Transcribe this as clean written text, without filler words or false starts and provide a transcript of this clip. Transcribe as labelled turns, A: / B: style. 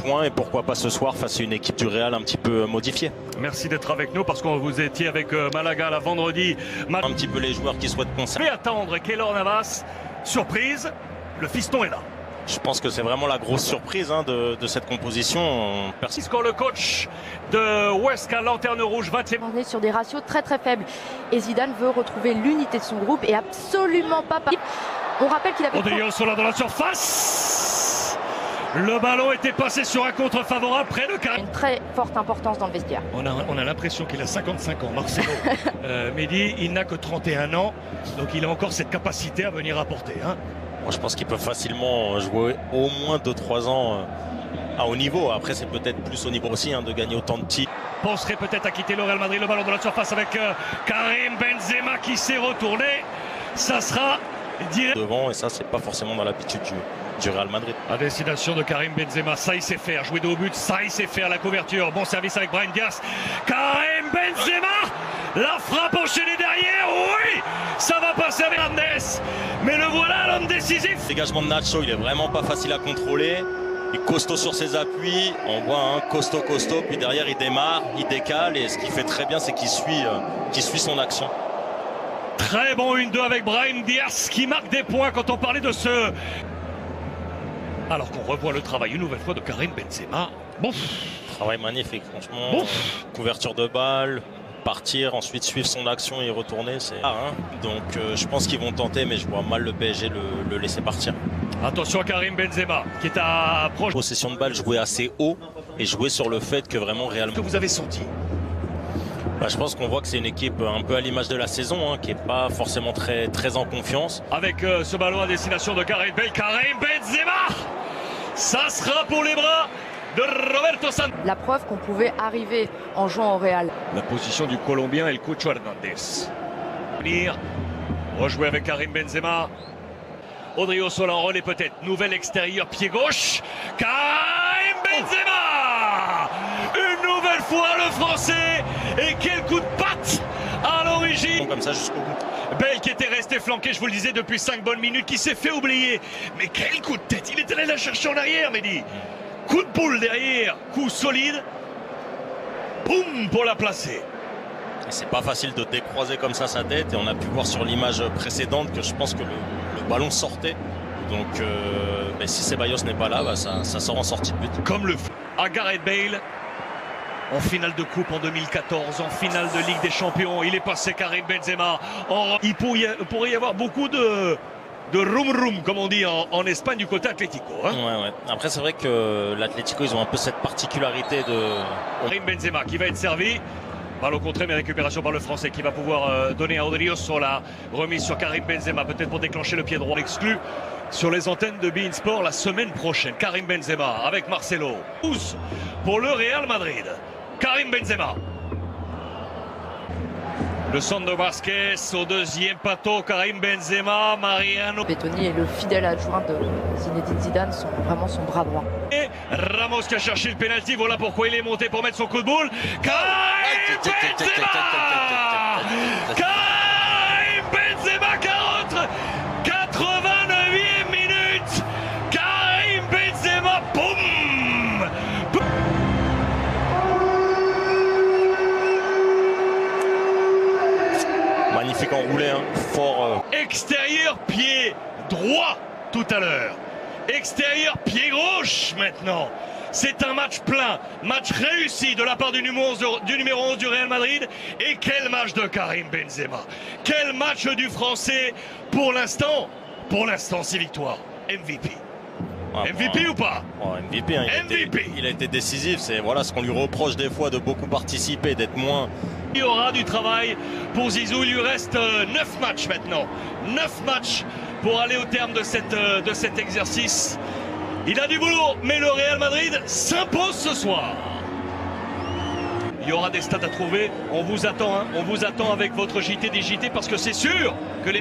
A: points et pourquoi pas ce soir face à une équipe du Real un petit peu modifiée.
B: Merci d'être avec nous parce que vous étiez avec Malaga la vendredi.
A: Un petit peu les joueurs qui souhaitent conserver.
B: Mais attendre Keylor Navas, surprise, le fiston est là.
A: Je pense que c'est vraiment la grosse surprise de cette composition.
B: Score le coach de Huesca, Lanterne Rouge, 20e.
C: On est sur des ratios très très faibles et Zidane veut retrouver l'unité de son groupe et absolument pas. On rappelle qu'il avait.
B: Odrio Sola dans la surface. Le ballon était passé sur un contre favorable près de Karim.
C: Une très forte importance dans le vestiaire.
B: On a l'impression qu'il a 55 ans, Marcelo. Mehdi, il n'a que 31 ans, donc il a encore cette capacité à venir apporter.
A: Moi, je pense qu'il peut facilement jouer au moins 2-3 ans à haut niveau. Après, c'est peut-être plus au niveau aussi de gagner autant de titres.
B: Penserait peut-être à quitter le Real Madrid, le ballon de la surface avec Karim Benzema qui s'est retourné. Ça sera direct
A: devant, et ça, c'est pas forcément dans l'habitude du Real Madrid.
B: À destination de Karim Benzema, ça il sait faire, jouer de haut but, ça il sait faire, la couverture, bon service avec Brahim Diaz. Karim Benzema, la frappe enchaînée derrière, oui, ça va passer avec Hernandez, mais le voilà l'homme décisif.
A: Le dégagement de Nacho, il est vraiment pas facile à contrôler. Il est costaud sur ses appuis, on voit costaud, puis derrière il démarre, il décale, et ce qu'il fait très bien, c'est qu'il suit son action.
B: Très bon 1-2 avec Brahim Diaz qui marque des points quand on parlait de ce... Alors qu'on revoit le travail une nouvelle fois de Karim Benzema. Bon.
A: Travail magnifique, franchement. Bon. Couverture de balle, partir, ensuite suivre son action et retourner, c'est rare. Donc je pense qu'ils vont tenter, mais je vois mal le PSG le laisser partir.
B: Attention à Karim Benzema qui est à proche.
A: Possession de balle, jouer assez haut et jouer sur le fait que vraiment réellement.
B: Que vous avez senti?
A: Je pense qu'on voit que c'est une équipe un peu à l'image de la saison, qui n'est pas forcément très en confiance.
B: Avec ce ballon à destination de Gareth Bale, Karim Benzema, ça sera pour les bras de Roberto Santos.
C: La preuve qu'on pouvait arriver en jouant au Real.
B: La position du Colombien El Cucho Hernandez. Rejouer avec Karim Benzema. Odrio Sola en relais peut-être. Nouvel extérieur, pied gauche. Karim Benzema, une nouvelle fois le Français. Et quel coup de patte à l'origine.
A: Comme ça jusqu'au bout.
B: Bale qui était resté flanqué, je vous le disais, depuis 5 bonnes minutes, qui s'est fait oublier. Mais quel coup de tête. Il était allé la chercher en arrière, Mehdi. Coup de boule derrière, coup solide. Boum pour la placer.
A: C'est pas facile de décroiser comme ça sa tête. Et on a pu voir sur l'image précédente que je pense que le ballon sortait. Donc si Ceballos n'est pas là, ça sort en sortie de but.
B: Comme le fou à Gareth Bale. En finale de coupe en 2014, en finale de Ligue des Champions, il est passé Karim Benzema. Il pourrait y avoir beaucoup de rum-rum, comme on dit en Espagne, du côté Atlético.
A: Ouais. Après, c'est vrai que l'Atlético, ils ont un peu cette particularité de...
B: Karim Benzema qui va être servi. Balle au contraire, mais récupération par le Français qui va pouvoir donner à Odrio Sola. Remise sur Karim Benzema, peut-être pour déclencher le pied droit. Exclu sur les antennes de beIN Sport la semaine prochaine. Karim Benzema avec Marcelo. Pousse pour le Real Madrid. Karim Benzema. Le centre de Vasquez au deuxième poteau. Karim Benzema, Mariano.
C: Bettoni et le fidèle adjoint de Zinedine Zidane sont vraiment son bras droit.
B: Et Ramos qui a cherché le pénalty. Voilà pourquoi il est monté pour mettre son coup de boule. Karim Benzema. Karim Benzema 89e minute. Karim Benzema, boum.
A: Magnifique enroulé, fort.
B: Extérieur pied droit tout à l'heure. Extérieur pied gauche maintenant. C'est un match plein, match réussi de la part du numéro 11 du Real Madrid. Et quel match de Karim Benzema. Quel match du Français pour l'instant. Pour l'instant, 6 victoires. MVP. MVP ou pas?
A: MVP, il a été décisif. C'est ce qu'on lui reproche des fois, de beaucoup participer, d'être moins.
B: Il y aura du travail pour Zizou. Il lui reste 9 matchs maintenant. 9 matchs pour aller au terme de cet exercice. Il a du boulot, mais le Real Madrid s'impose ce soir. Il y aura des stats à trouver. On vous attend, on vous attend avec votre JT des JT parce que c'est sûr que les